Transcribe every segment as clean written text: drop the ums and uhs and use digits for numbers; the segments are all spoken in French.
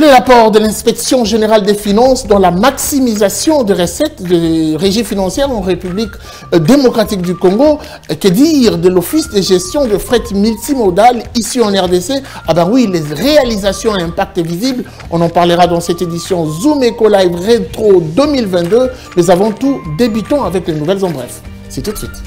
Quel est l'apport de l'inspection générale des finances dans la maximisation des recettes de régie financière en République démocratique du Congo? Que dire de l'Office de gestion de fret multimodal ici en RDC? Ah ben oui, les réalisations à impact visible, on en parlera dans cette édition Zoom Eco Live Rétro 2022. Mais avant tout, débutons avec les nouvelles en bref. C'est tout de suite.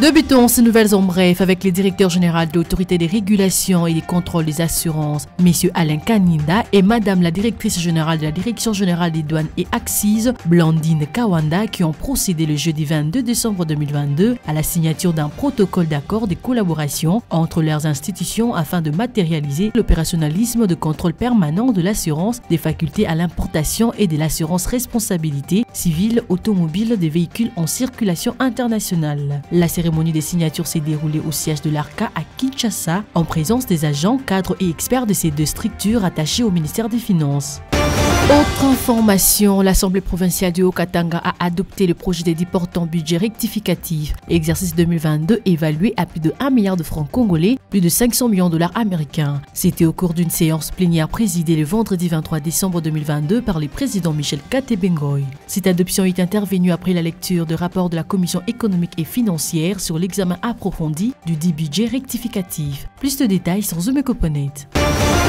Débutons ces nouvelles en bref avec le directeur général de l'autorité des régulations et des contrôles des assurances, M. Alain Kaninda, et Madame la directrice générale de la Direction générale des douanes et accises, Blandine Kawanda, qui ont procédé le jeudi 22 décembre 2022 à la signature d'un protocole d'accord de collaboration entre leurs institutions afin de matérialiser l'opérationnalisme de contrôle permanent de l'assurance des facultés à l'importation et de l'assurance responsabilité civile automobile des véhicules en circulation internationale. La cérémonie des signatures s'est déroulée au siège de l'ARCA à Kinshasa en présence des agents, cadres et experts de ces deux structures attachées au ministère des Finances. Autre information, l'Assemblée provinciale du Haut-Katanga a adopté le projet de portant budget rectificatif. Exercice 2022 évalué à plus de 1 milliard de francs congolais, plus de 500 millions de dollars américains. C'était au cours d'une séance plénière présidée le vendredi 23 décembre 2022 par le président Michel Katebengoy. Cette adoption est intervenue après la lecture du rapport de la Commission économique et financière sur l'examen approfondi du dit budget rectificatif. Plus de détails sur Zoom Ecoponet.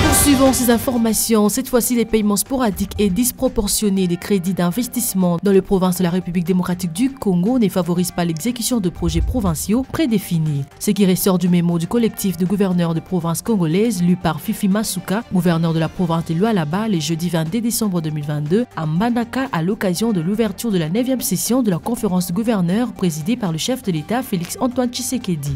Poursuivons ces informations, cette fois-ci les paiements sporadiques et disproportionnés des crédits d'investissement dans les provinces de la République démocratique du Congo ne favorisent pas l'exécution de projets provinciaux prédéfinis. Ce qui ressort du mémo du collectif de gouverneurs de provinces congolaises lu par Fifi Masuka, gouverneur de la province de Lualaba, le jeudi 22 décembre 2022 à Mbandaka à l'occasion de l'ouverture de la 9e session de la conférence de gouverneurs présidée par le chef de l'État Félix-Antoine Tshisekedi.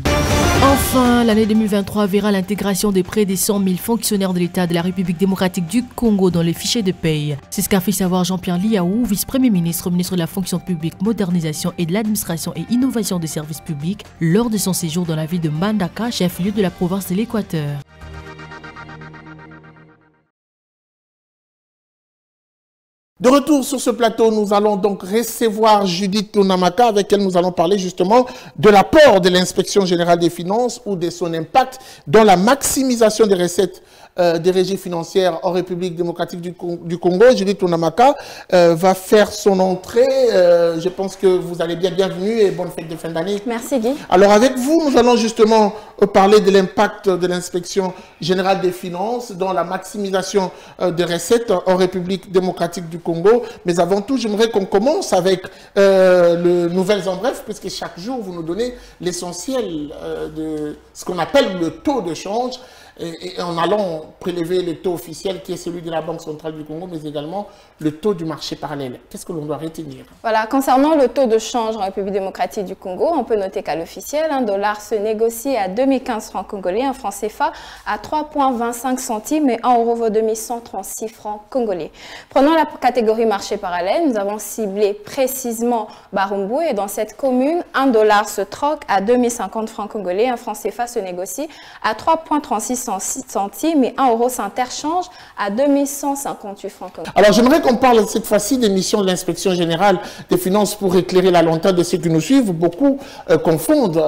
Enfin, l'année 2023 verra l'intégration de près de 100 000 fonctionnaires de l'État de la République démocratique du Congo dans les fichiers de paye. C'est ce qu'a fait savoir Jean-Pierre Liaou, vice-premier ministre, ministre de la fonction publique, modernisation et de l'administration et innovation des services publics, lors de son séjour dans la ville de Mbandaka, chef-lieu de la province de l'Équateur. De retour sur ce plateau, nous allons donc recevoir Judith Tunamaka, avec elle nous allons parler justement de l'apport de l'inspection générale des finances ou de son impact dans la maximisation des recettes des régies financières en République démocratique du Congo. Judith Tunamaka va faire son entrée. Je pense que vous allez bien, bienvenue et bonne fête de fin d'année. Merci Guy. Alors avec vous, nous allons justement parler de l'impact de l'inspection générale des finances dans la maximisation des recettes en République démocratique du Congo. Mais avant tout, j'aimerais qu'on commence avec le Nouvelles en bref, puisque chaque jour, vous nous donnez l'essentiel de ce qu'on appelle le taux de change. Et en allant prélever le taux officiel qui est celui de la Banque centrale du Congo, mais également le taux du marché parallèle. Qu'est-ce que l'on doit retenir? Voilà, concernant le taux de change en République démocratique du Congo, on peut noter qu'à l'officiel, un dollar se négocie à 2015 francs congolais, un franc CFA à 3,25 centimes et 1 euro vaut 2136 francs congolais. Prenons la catégorie marché parallèle, nous avons ciblé précisément Barumbu et dans cette commune, un dollar se troque à 2050 francs congolais, un franc CFA se négocie à 3,36 centimes et 1 euro s'interchange à 2158 francs congolais. Alors j'aimerais qu'on parle cette fois-ci des missions de l'inspection générale des finances pour éclairer la lanterne de ceux qui nous suivent. Beaucoup confondent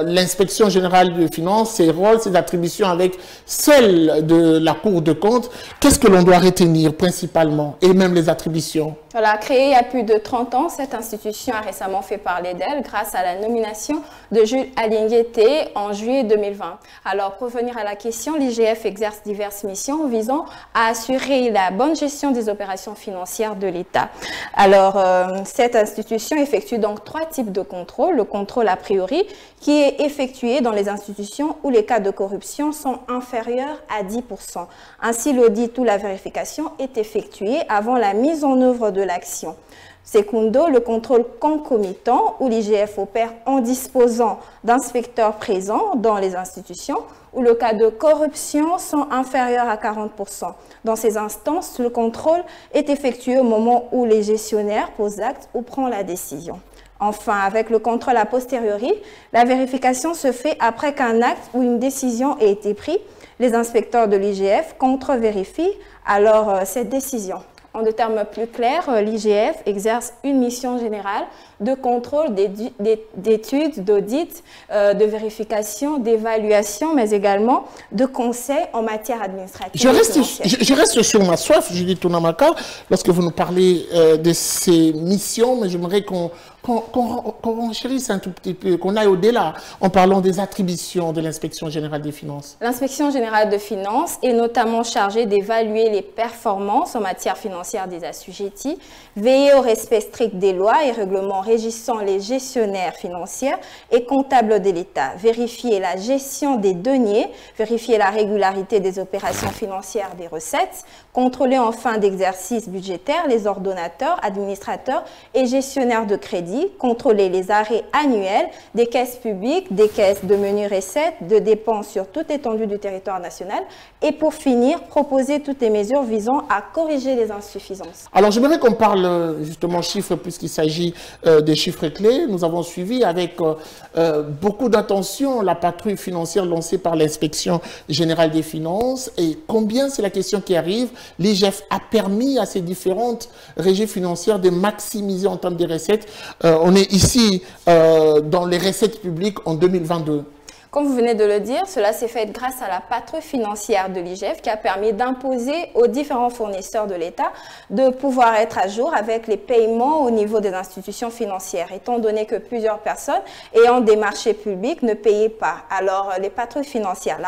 l'inspection générale des finances, ses rôles, ses attributions avec celles de la Cour de compte. Qu'est-ce que l'on doit retenir principalement et même les attributions? Voilà, créée il y a plus de 30 ans, cette institution a récemment fait parler d'elle grâce à la nomination de Jules Alingueté en juillet 2020. Alors pour revenir à la question, l'IGF exerce diverses missions visant à assurer la bonne gestion des opérations financières de l'État. Alors, cette institution effectue donc 3 types de contrôle. Le contrôle a priori, qui est effectué dans les institutions où les cas de corruption sont inférieurs à 10%. Ainsi, l'audit ou la vérification est effectué avant la mise en œuvre de l'action. Secundo, le contrôle concomitant où l'IGF opère en disposant d'inspecteurs présents dans les institutions où le cas de corruption sont inférieurs à 40%. Dans ces instances, le contrôle est effectué au moment où les gestionnaires posent acte ou prennent la décision. Enfin, avec le contrôle a posteriori, la vérification se fait après qu'un acte ou une décision ait été pris Les inspecteurs de l'IGF contre-vérifient alors cette décision. En de termes plus clairs, l'IGF exerce une mission générale de contrôle d'études, d'audit, de vérification, d'évaluation, mais également de conseil en matière administrative. Je reste sur ma soif, Judith Tounamaka, lorsque vous nous parlez de ces missions, mais j'aimerais qu'on renchérisse un tout petit peu, qu'on aille au-delà en parlant des attributions de l'Inspection générale des finances. L'Inspection générale des finances est notamment chargée d'évaluer les performances en matière financière des assujettis, veiller au respect strict des lois et règlements régissant les gestionnaires financiers et comptables de l'État, vérifier la gestion des deniers, vérifier la régularité des opérations financières des recettes, contrôler en fin d'exercice budgétaire les ordonnateurs, administrateurs et gestionnaires de crédit, contrôler les arrêts annuels des caisses publiques, des caisses de menu recettes, de dépenses sur toute l'étendue du territoire national et pour finir, proposer toutes les mesures visant à corriger les insuffisances. Alors j'aimerais qu'on parle justement chiffres puisqu'il s'agit des chiffres clés. Nous avons suivi avec beaucoup d'attention la patrouille financière lancée par l'Inspection générale des finances et combien, c'est la question qui arrive, l'IGF a permis à ces différentes régies financières de maximiser en termes de recettes. On est ici dans les recettes publiques en 2022. Comme vous venez de le dire, cela s'est fait grâce à la patrouille financière de l'IGF qui a permis d'imposer aux différents fournisseurs de l'État de pouvoir être à jour avec les paiements au niveau des institutions financières, étant donné que plusieurs personnes ayant des marchés publics ne payaient pas. Alors, la patrouille financière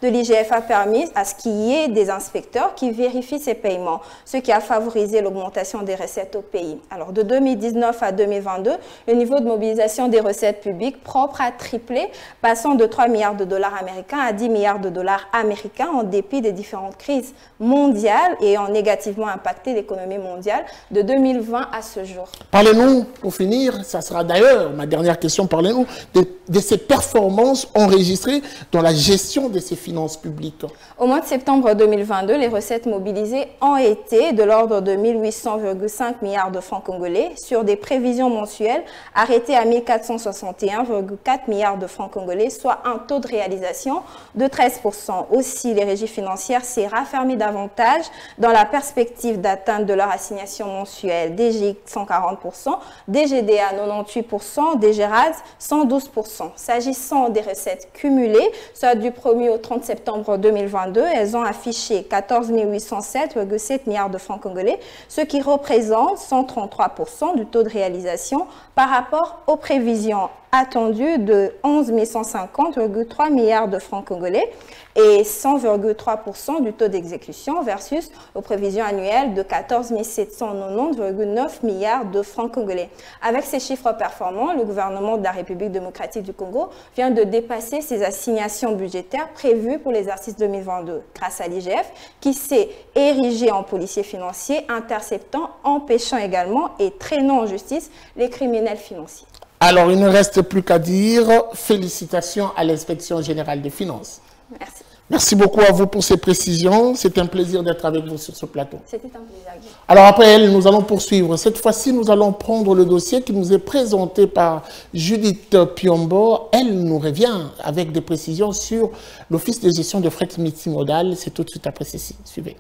de l'IGF a permis à ce qu'il y ait des inspecteurs qui vérifient ces paiements, ce qui a favorisé l'augmentation des recettes au pays. Alors, de 2019 à 2022, le niveau de mobilisation des recettes publiques propres a triplé, passant de 3 milliards de dollars américains à 10 milliards de dollars américains en dépit des différentes crises mondiales et ayant négativement impacté l'économie mondiale de 2020 à ce jour. Parlez-nous, pour finir, ça sera d'ailleurs ma dernière question, parlez-nous de ces performances enregistrées dans la gestion de ces finances publiques. Au mois de septembre 2022, les recettes mobilisées ont été de l'ordre de 1800,5 milliards de francs congolais sur des prévisions mensuelles arrêtées à 1461,4 milliards de francs congolais, soit un taux de réalisation de 13%. Aussi, les régies financières s'est raffermies davantage dans la perspective d'atteinte de leur assignation mensuelle. DGIC 140%, DGDA 98%, DGRAD 112%. S'agissant des recettes cumulées, soit du 1er au 30 septembre 2022, elles ont affiché 14 807,7 milliards de francs congolais, ce qui représente 133% du taux de réalisation par rapport aux prévisions attendues de 11 150,3 milliards de francs congolais et 100,3% du taux d'exécution versus aux prévisions annuelles de 14 790,9 milliards de francs congolais. Avec ces chiffres performants, le gouvernement de la République démocratique du Congo vient de dépasser ses assignations budgétaires prévues pour l'exercice 2022 grâce à l'IGF qui s'est érigé en policier financier, interceptant, empêchant également et traînant en justice les criminels financiers. Alors, il ne reste plus qu'à dire félicitations à l'Inspection générale des finances. Merci. Merci beaucoup à vous pour ces précisions. C'est un plaisir d'être avec vous sur ce plateau. C'était un plaisir. Alors après elle, nous allons poursuivre. Cette fois-ci, nous allons prendre le dossier qui nous est présenté par Judith Piombo. Elle nous revient avec des précisions sur l'Office de gestion de fret multimodal. C'est tout de suite après ceci. Suivez.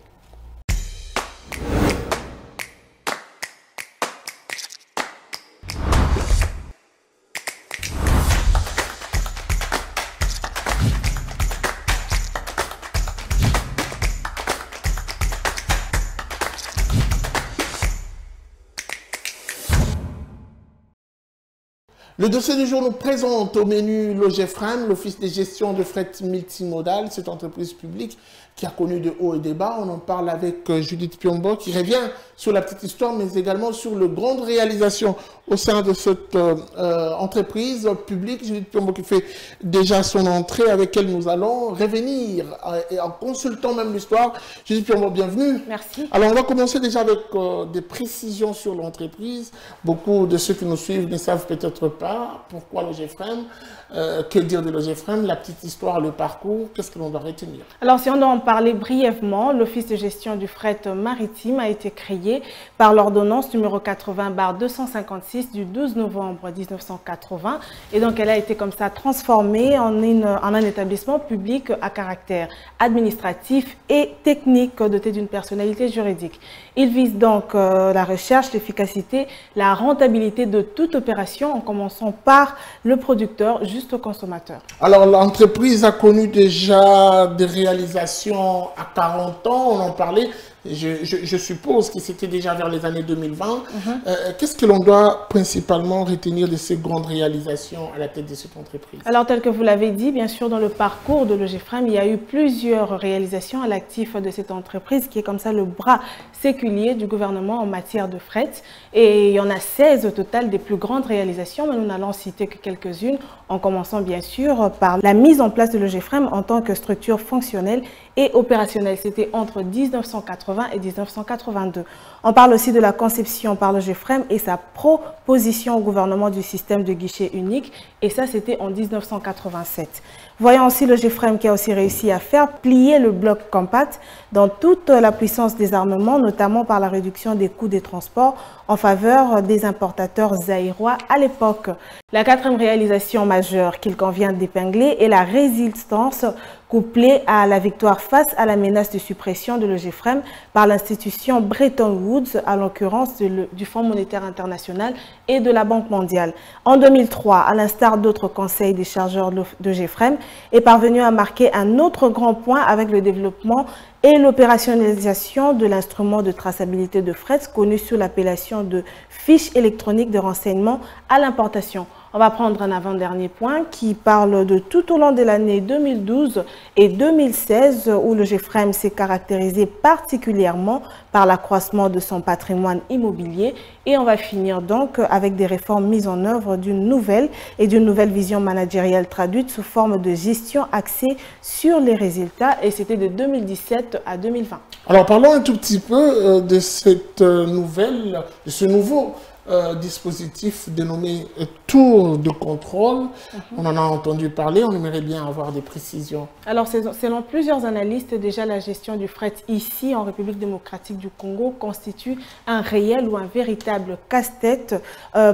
Le dossier du jour nous présente au menu l'OGFRAM, l'Office de gestion de fret multimodal, cette entreprise publique qui a connu de hauts et des bas. On en parle avec Judith Piombo qui revient sur la petite histoire, mais également sur les grandes réalisations au sein de cette entreprise publique. Judith Piombo qui fait déjà son entrée, avec elle nous allons revenir et en consultant même l'histoire. Judith Piombo, bienvenue. Merci. Alors on va commencer déjà avec des précisions sur l'entreprise. Beaucoup de ceux qui nous suivent ne savent peut-être pas départ. Pourquoi le GFREM? Que dire de le GFREM? La petite histoire, le parcours, qu'est-ce que l'on doit retenir? Alors, si on doit en parler brièvement, l'Office de gestion du fret maritime a été créé par l'ordonnance numéro 80/256 du 12 novembre 1980. Et donc, elle a été comme ça transformée en un établissement public à caractère administratif et technique doté d'une personnalité juridique. Il vise donc la recherche, l'efficacité, la rentabilité de toute opération en commençant par le producteur jusqu'au consommateur. Alors, l'entreprise a connu déjà des réalisations à 40 ans, on en parlait. Je suppose que c'était déjà vers les années 2020. Qu'est-ce que l'on doit principalement retenir de ces grandes réalisations à la tête de cette entreprise? Alors, tel que vous l'avez dit, bien sûr, dans le parcours de l'OGFREM, il y a eu plusieurs réalisations à l'actif de cette entreprise qui est comme ça le bras séculier du gouvernement en matière de fret. Et il y en a 16 au total des plus grandes réalisations, mais nous n'allons citer que quelques-unes, en commençant bien sûr par la mise en place de l'OGFREM en tant que structure fonctionnelle et opérationnelle. C'était entre 1980 et 1982. On parle aussi de la conception par le GFREM et sa proposition au gouvernement du système de guichet unique, et ça c'était en 1987. Voyons aussi le GFREM qui a aussi réussi à faire plier le bloc compact dans toute la puissance des armements, notamment par la réduction des coûts des transports en faveur des importateurs zaïrois à l'époque. La quatrième réalisation majeure qu'il convient d'épingler est la résistance couplée à la victoire face à la menace de suppression de l'OGFREM par l'institution Bretton Woods, à l'occurrence du Fonds monétaire international et de la Banque mondiale. En 2003, à l'instar d'autres conseils des chargeurs de GFREM, est parvenu à marquer un autre grand point avec le développement et l'opérationnalisation de l'instrument de traçabilité de fret connu sous l'appellation de fiche électronique de renseignement à l'importation. On va prendre un avant-dernier point qui parle de tout au long de l'année 2012 et 2016 où le GFREM s'est caractérisé particulièrement par l'accroissement de son patrimoine immobilier. Et on va finir donc avec des réformes mises en œuvre d'une nouvelle vision managériale traduite sous forme de gestion axée sur les résultats, et c'était de 2017 à 2020. Alors parlons un tout petit peu de cette nouvelle, de ce nouveau dispositif dénommé tour de contrôle. On en a entendu parler, on aimerait bien avoir des précisions. Alors, selon plusieurs analystes, déjà la gestion du fret ici en République démocratique du Congo constitue un réel ou un véritable casse-tête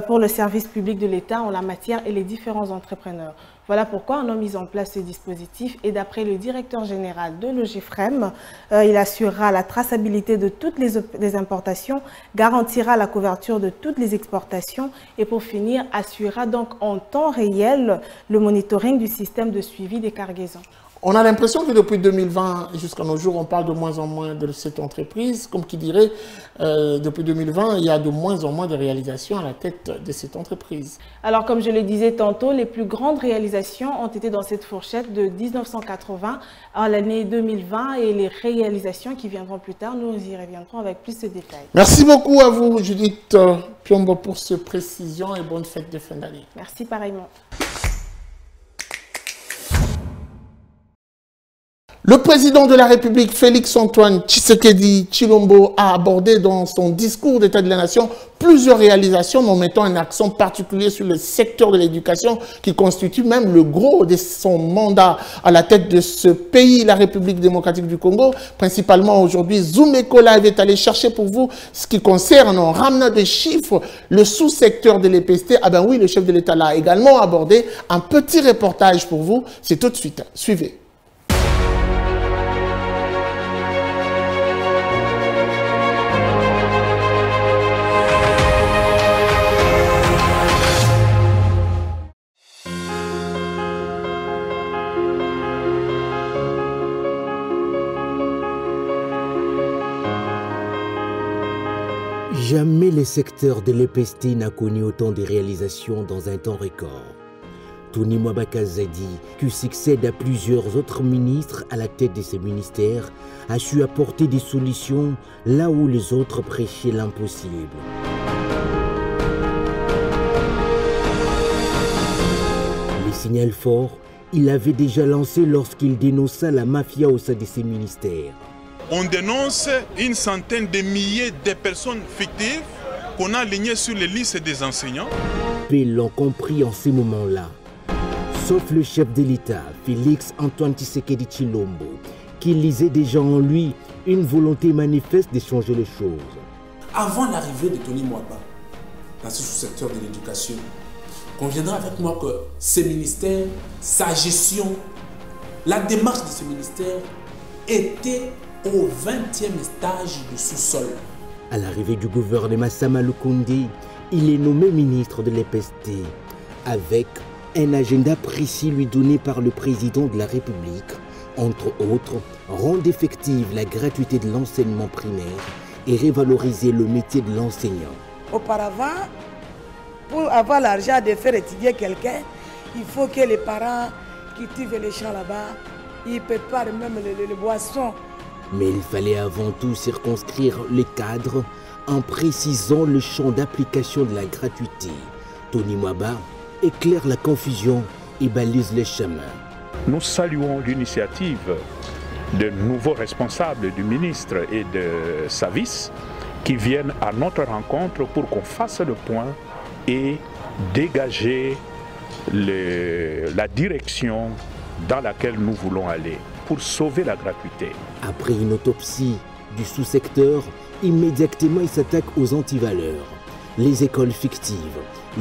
pour le service public de l'État en la matière et les différents entrepreneurs. Voilà pourquoi on a mis en place ce dispositif, et d'après le directeur général de l'OGFREM, il assurera la traçabilité de toutes les importations, garantira la couverture de toutes les exportations et pour finir assurera donc en temps réel le monitoring du système de suivi des cargaisons. On a l'impression que depuis 2020 jusqu'à nos jours, on parle de moins en moins de cette entreprise. Comme qui dirait, depuis 2020, il y a de moins en moins de réalisations à la tête de cette entreprise. Alors, comme je le disais tantôt, les plus grandes réalisations ont été dans cette fourchette de 1980 à l'année 2020, et les réalisations qui viendront plus tard, nous y reviendrons avec plus de détails. Merci beaucoup à vous, Judith Piombo, pour ces précisions, et bonne fête de fin d'année. Merci pareillement. Le président de la République, Félix-Antoine Tshisekedi Tshilombo, a abordé dans son discours d'État de la Nation plusieurs réalisations, en mettant un accent particulier sur le secteur de l'éducation qui constitue même le gros de son mandat à la tête de ce pays, la République démocratique du Congo. Principalement aujourd'hui, Zoumekola est allé chercher pour vous ce qui concerne, en ramenant des chiffres, le sous-secteur de l'EPST. Ah ben oui, le chef de l'État l'a également abordé. Un petit reportage pour vous, c'est tout de suite. Suivez. Jamais le secteur de l'EPST n'a connu autant de réalisations dans un temps record. Tony Mwabaka Zadi, qui succède à plusieurs autres ministres à la tête de ces ministères, a su apporter des solutions là où les autres prêchaient l'impossible. Le signal fort, il l'avait déjà lancé lorsqu'il dénonça la mafia au sein de ses ministères. On dénonce une centaine de milliers de personnes fictives qu'on a alignées sur les listes des enseignants. Peu l'ont compris en ces moments-là. Sauf le chef de l'État, Félix Antoine Tshisekedi Tshilombo, qui lisait déjà en lui une volonté manifeste de changer les choses. Avant l'arrivée de Tony Mwaba dans ce sous-secteur de l'éducation, conviendra avec moi que ce ministère, sa gestion, la démarche de ce ministère était au 20e stage du sous-sol. À l'arrivée du gouvernement Sama Lukonde, il est nommé ministre de l'EPST, avec un agenda précis lui donné par le président de la République, entre autres, rendre effective la gratuité de l'enseignement primaire et revaloriser le métier de l'enseignant. Auparavant, pour avoir l'argent de faire étudier quelqu'un, il faut que les parents cultivent les champs là-bas, ils préparent même les boissons. Mais il fallait avant tout circonscrire les cadres en précisant le champ d'application de la gratuité. Tony Mwaba éclaire la confusion et balise les chemins. Nous saluons l'initiative de nouveaux responsables du ministre et de sa vice qui viennent à notre rencontre pour qu'on fasse le point et dégager la direction dans laquelle nous voulons aller pour sauver la gratuité. Après une autopsie du sous-secteur, immédiatement il s'attaque aux antivaleurs, les écoles fictives,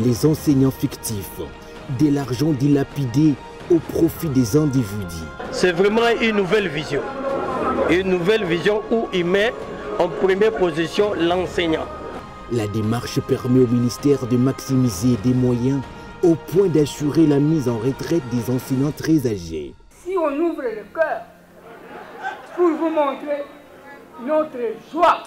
les enseignants fictifs, de l'argent dilapidé au profit des individus. C'est vraiment une nouvelle vision où il met en première position l'enseignant. La démarche permet au ministère de maximiser des moyens au point d'assurer la mise en retraite des enseignants très âgés. Si on ouvre le cœur pour vous montrer notre joie,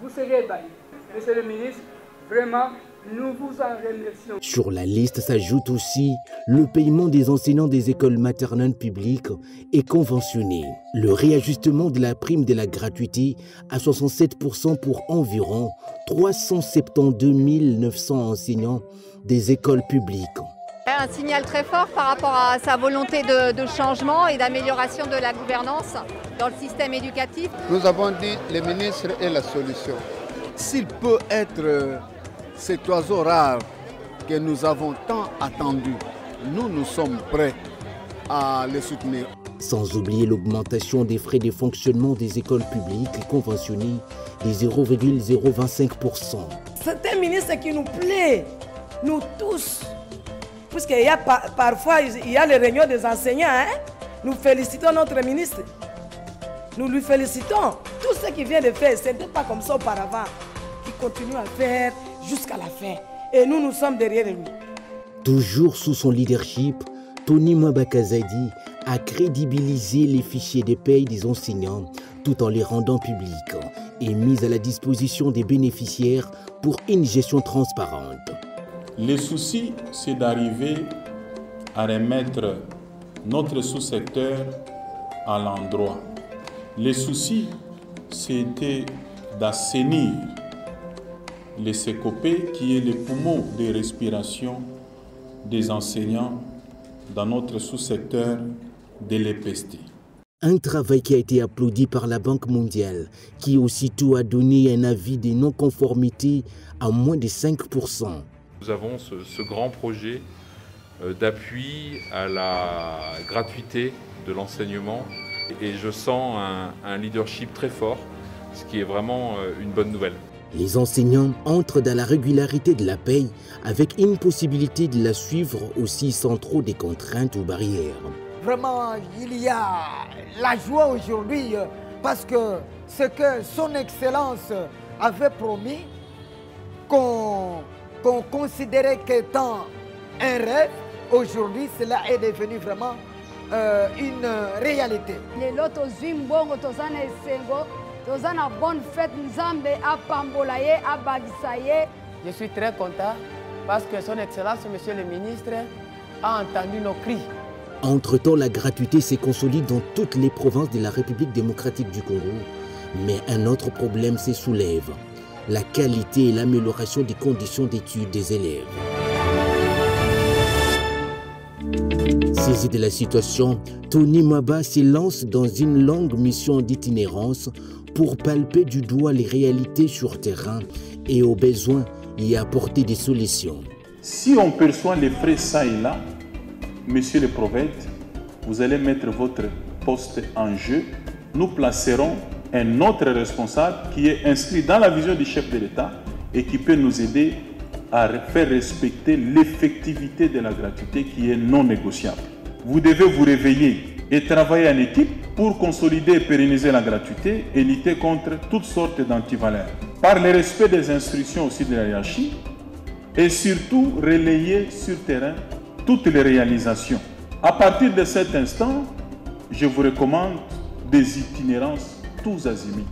vous serez ébahis. Monsieur le ministre, vraiment, nous vous en remercions. Sur la liste s'ajoute aussi le paiement des enseignants des écoles maternelles publiques et conventionnées, le réajustement de la prime de la gratuité à 67% pour environ 372 900 enseignants des écoles publiques. Un signal très fort par rapport à sa volonté de changement et d'amélioration de la gouvernance dans le système éducatif. Nous avons dit que le ministre est la solution. S'il peut être cet oiseau rare que nous avons tant attendu, nous sommes prêts à le soutenir. Sans oublier l'augmentation des frais de fonctionnement des écoles publiques et conventionnées de 0,025%. C'est un ministre qui nous plaît, nous tous. Puisqu'il y a parfois il y a les réunions des enseignants, hein? Nous félicitons notre ministre. Nous lui félicitons. Tout ce qu'il vient de faire, ce n'était pas comme ça auparavant. Il continue à faire jusqu'à la fin. Et nous sommes derrière lui. Toujours sous son leadership, Tony Mwaba Kazadi a crédibilisé les fichiers de paye des enseignants tout en les rendant publics et mis à la disposition des bénéficiaires pour une gestion transparente. Le souci, c'est d'arriver à remettre notre sous-secteur à l'endroit. Le souci, c'était d'assainir les CECOPE, qui est le poumon de respiration des enseignants dans notre sous-secteur de l'EPST. Un travail qui a été applaudi par la Banque mondiale, qui aussitôt a donné un avis de non-conformité à moins de 5%. Nous avons ce grand projet d'appui à la gratuité de l'enseignement et je sens un leadership très fort, ce qui est vraiment une bonne nouvelle. Les enseignants entrent dans la régularité de la paye avec une possibilité de la suivre aussi sans trop de contraintes ou barrières. Vraiment, il y a la joie aujourd'hui parce que ce que son Excellence avait promis, qu'on considérait qu'étant un rêve, aujourd'hui cela est devenu vraiment une réalité. Je suis très content parce que son Excellence, Monsieur le Ministre, a entendu nos cris. Entre-temps, la gratuité s'est consolidée dans toutes les provinces de la République démocratique du Congo. Mais un autre problème se soulève, la qualité et l'amélioration des conditions d'études des élèves. Saisi de la situation, Tony Mwaba se lance dans une longue mission d'itinérance pour palper du doigt les réalités sur terrain et aux besoins y apporter des solutions. Si on perçoit les frais ça et là, monsieur le prophète, vous allez mettre votre poste en jeu. Nous placerons un autre responsable qui est inscrit dans la vision du chef de l'État et qui peut nous aider à faire respecter l'effectivité de la gratuité qui est non négociable. Vous devez vous réveiller et travailler en équipe pour consolider et pérenniser la gratuité et lutter contre toutes sortes d'antivaleurs. Par le respect des instructions aussi de la hiérarchie et surtout relayer sur terrain toutes les réalisations. À partir de cet instant, je vous recommande des itinérances tous azimuts.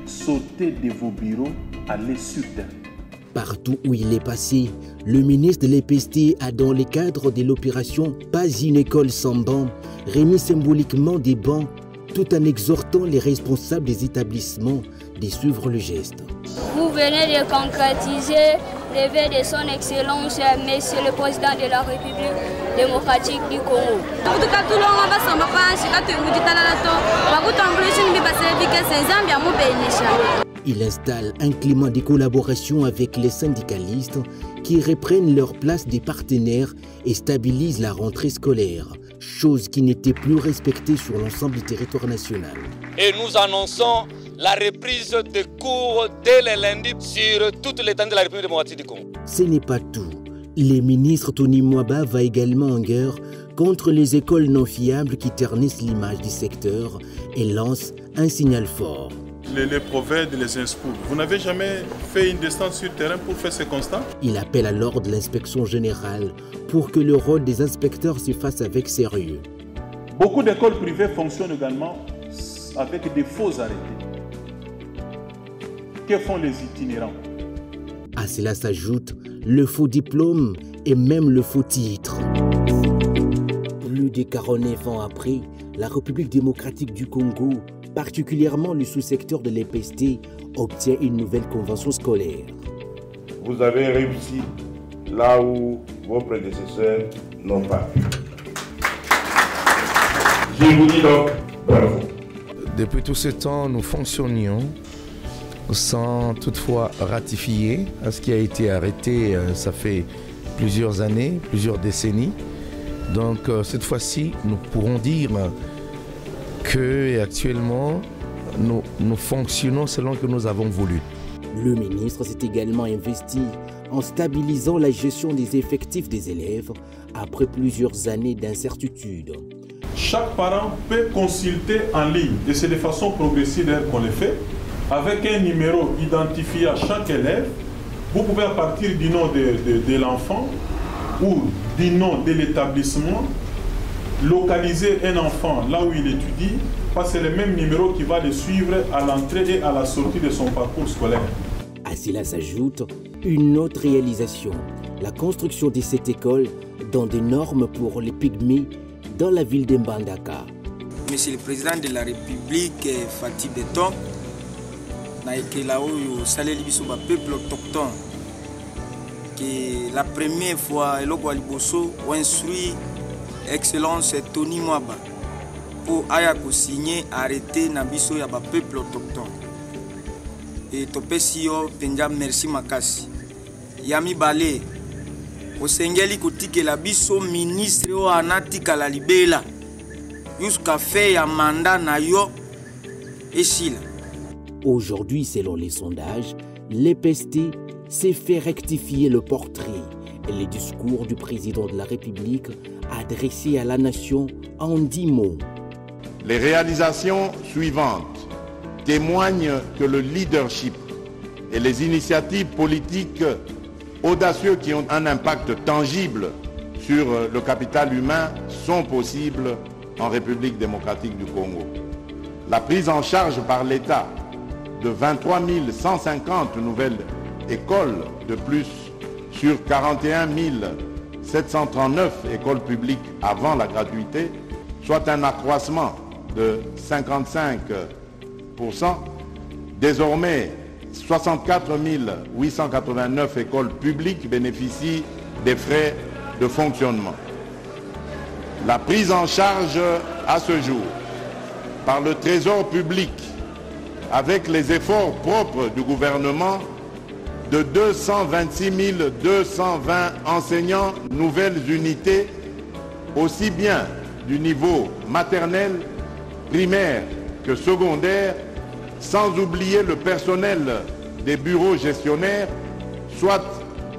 Sautez de vos bureaux, allez sur terrain. Partout où il est passé, le ministre de l'EPST a, dans le cadre de l'opération Pas une école sans banc, remis symboliquement des bancs tout en exhortant les responsables des établissements de suivre le geste. Vous venez de concrétiser les vœux de son Excellence, Monsieur le Président de la République démocratique du Congo. Il installe un climat de collaboration avec les syndicalistes qui reprennent leur place des partenaires et stabilisent la rentrée scolaire, chose qui n'était plus respectée sur l'ensemble du territoire national. Et nous annonçons la reprise des cours dès le lundi sur toute l'étendue de la République démocratique du Congo. Ce n'est pas tout. Le ministre Tony Mwaba va également en guerre contre les écoles non fiables qui ternissent l'image du secteur et lance un signal fort. Les prophètes, les inspo, vous n'avez jamais fait une descente sur terrain pour faire ce constat? Il appelle alors de l'inspection générale pour que le rôle des inspecteurs se fasse avec sérieux. Beaucoup d'écoles privées fonctionnent également avec des faux arrêtés. Que font les itinérants? À cela s'ajoute le faux diplôme et même le faux titre. Plus de 49 ans après, la République démocratique du Congo, particulièrement le sous-secteur de l'EPST, obtient une nouvelle convention scolaire. Vous avez réussi là où vos prédécesseurs n'ont pas pu. Je vous dis donc bravo. Depuis tout ce temps, nous fonctionnions sans toutefois ratifier à ce qui a été arrêté, ça fait plusieurs années, plusieurs décennies. Donc cette fois-ci, nous pourrons dire qu'actuellement, nous fonctionnons selon que nous avons voulu. Le ministre s'est également investi en stabilisant la gestion des effectifs des élèves après plusieurs années d'incertitude. Chaque parent peut consulter en ligne et c'est de façon progressive qu'on le fait. Avec un numéro identifié à chaque élève, vous pouvez à partir du nom de l'enfant ou du nom de l'établissement localiser un enfant là où il étudie, parce que c'est le même numéro qui va le suivre à l'entrée et à la sortie de son parcours scolaire. À cela s'ajoute une autre réalisation, la construction de cette école dans des normes pour les pygmées dans la ville de Mbandaka. Monsieur le Président de la République, Fatih Beton, peuple autochtone, que la première fois, Eloko Aliboso a instruit Excellence Tony Mwaba pour signer arrêter Nabiso ya peuple autochtone. Et Topesio Penja merci Makasi. Yami Balé, Osengeli Kotike la biso ministre o anati kalalibela. Jusqu'à faire ya mandat na yo esila. Aujourd'hui, selon les sondages, l'EPST s'est fait rectifier le portrait et le discours du président de la République adressé à la nation en 10 mots. Les réalisations suivantes témoignent que le leadership et les initiatives politiques audacieux qui ont un impact tangible sur le capital humain sont possibles en République démocratique du Congo. La prise en charge par l'État de 23 150 nouvelles écoles de plus sur 41 739 écoles publiques avant la gratuité, soit un accroissement de 55%. Désormais, 64 889 écoles publiques bénéficient des frais de fonctionnement. La prise en charge à ce jour par le Trésor public avec les efforts propres du gouvernement de 226 220 enseignants, nouvelles unités, aussi bien du niveau maternel, primaire que secondaire, sans oublier le personnel des bureaux gestionnaires, soit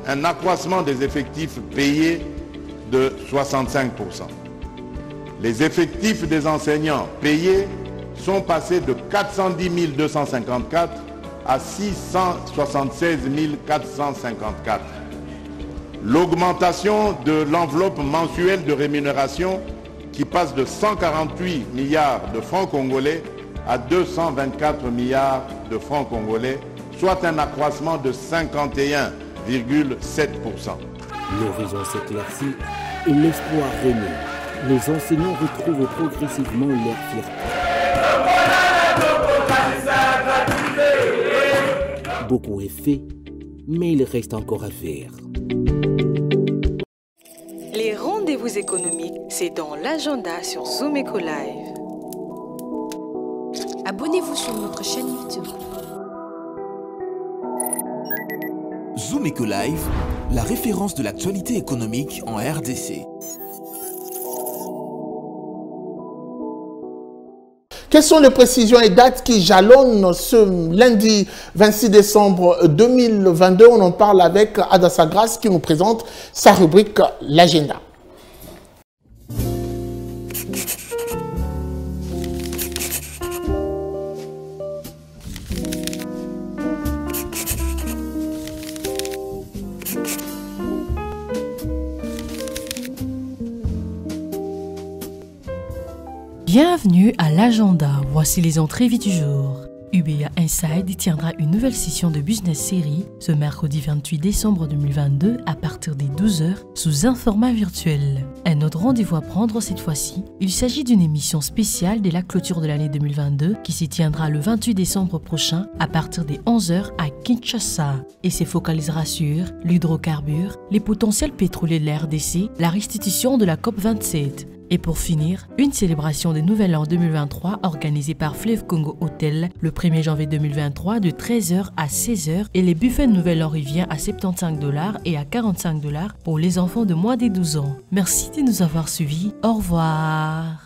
un accroissement des effectifs payés de 65%. Les effectifs des enseignants payés sont passés de 410 254 à 676 454. L'augmentation de l'enveloppe mensuelle de rémunération qui passe de 148 milliards de francs congolais à 224 milliards de francs congolais, soit un accroissement de 51,7%. L'horizon s'éclaircit et l'espoir renaît. Les enseignants retrouvent progressivement leur fierté. Beaucoup est fait, mais il reste encore à faire. Les rendez-vous économiques, c'est dans l'agenda sur Zoom Eco Live. Abonnez-vous sur notre chaîne YouTube. Zoom Eco Live, la référence de l'actualité économique en RDC. Quelles sont les précisions et dates qui jalonnent ce lundi 26 décembre 2022? On en parle avec Adassa Grace qui nous présente sa rubrique L'Agenda. Bienvenue à l'agenda, voici les entrées du jour. UBA Inside tiendra une nouvelle session de Business Série ce mercredi 28 décembre 2022 à partir des 12h sous un format virtuel. Un autre rendez-vous à prendre cette fois-ci, il s'agit d'une émission spéciale dès la clôture de l'année 2022 qui s'y tiendra le 28 décembre prochain à partir des 11h à Kinshasa et se focalisera sur l'hydrocarbure, les potentiels pétroliers de la RDC, la restitution de la COP27. Et pour finir, une célébration des Nouvel An 2023 organisée par Fleuve Congo Hotel le 1er janvier 2023 de 13h à 16h et les buffets de Nouvel An Rivière à 75$ et à 45$ pour les enfants de moins de 12 ans. Merci de nous avoir suivis. Au revoir.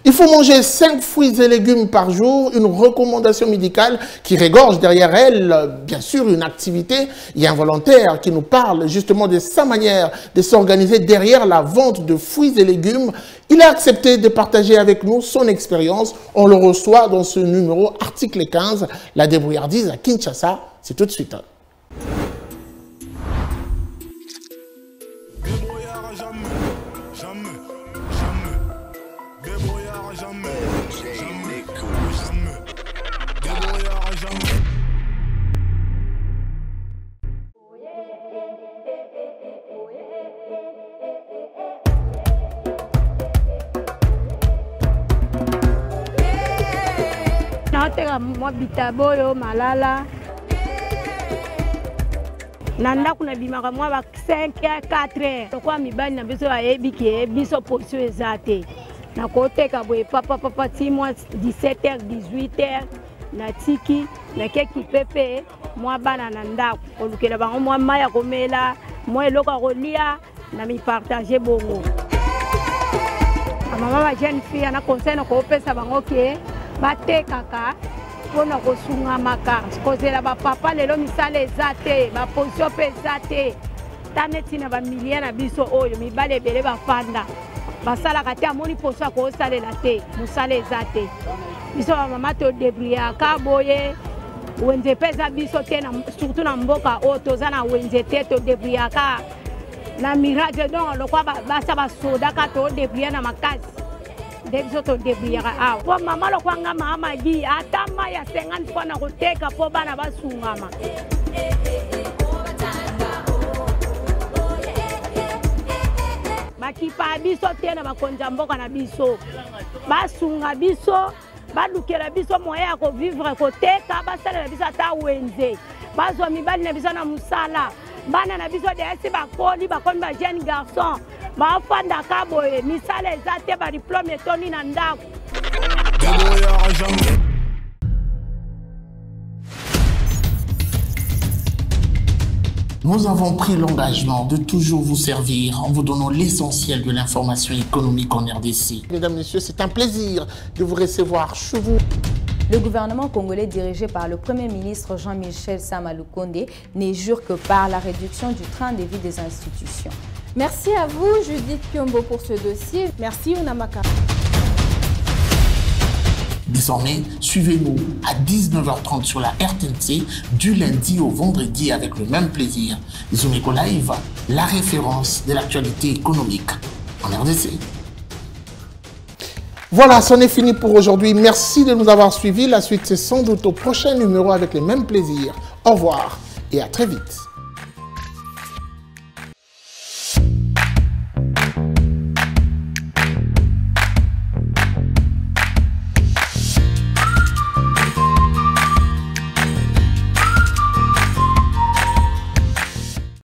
Il faut manger 5 fruits et légumes par jour, une recommandation médicale qui régorge derrière elle, bien sûr, une activité. Il y a un volontaire qui nous parle justement de sa manière de s'organiser derrière la vente de fruits et légumes. Il a accepté de partager avec nous son expérience. On le reçoit dans ce numéro article 15, la débrouillardise à Kinshasa. C'est tout de suite. Moi bitaboyo malala nanda kuna bimaka mwa ba 5 à 4 kwa mibani na biso ayebi ke biso portion ezate na koteka boye papa ti moi 17h 18h na tiki na keki pepe mwa bana na ndako olukela bango mwa maya komela mwa eloko kolia na mi partager bongo mama ba jeune fille na conseil na ko pesa bango ke batekaka pona kosunga makasi kozela bapapa lelo misala eza te baposition mpe eza te ta neti na bamilie na biso oyo mibale ebele bafanda basalaka te amoni poso ya koosalela te mosala eza te biso bamama todebrouillaka boye wenze mpe eza biso te surtout na mboka oyo toza na wenze te todebrouillaka na mirage donc lokwa basa basodaka todebrouille na makasi Debzo to debrouillera awa. Po mama lo kwanga mama di atama ya 50 fois na koteka po bana basungama. Bakipa biso tena bakonza mboka na biso. Basunga biso, balukela biso moya ko vivre koteka basala biso ata wenze. Bazwa mibali na biso na musala. Bana na biso de esi bakoli ba jeune garçon. Bafanda kaboye misala ezate ba diplôme toni na ndako. Nous avons pris l'engagement de toujours vous servir en vous donnant l'essentiel de l'information économique en RDC. Mesdames, Messieurs, c'est un plaisir de vous recevoir chez vous. Le gouvernement congolais dirigé par le Premier ministre Jean-Michel Sama Lukonde n'est jure que par la réduction du train de vie des institutions. Merci à vous, Judith Piombo, pour ce dossier. Merci, Unamaka. Désormais, suivez-nous à 19h30 sur la RTNC du lundi au vendredi avec le même plaisir. Zumeko Live, la référence de l'actualité économique en RDC. Voilà, c'en est fini pour aujourd'hui. Merci de nous avoir suivis. La suite, c'est sans doute au prochain numéro avec le même plaisir. Au revoir et à très vite.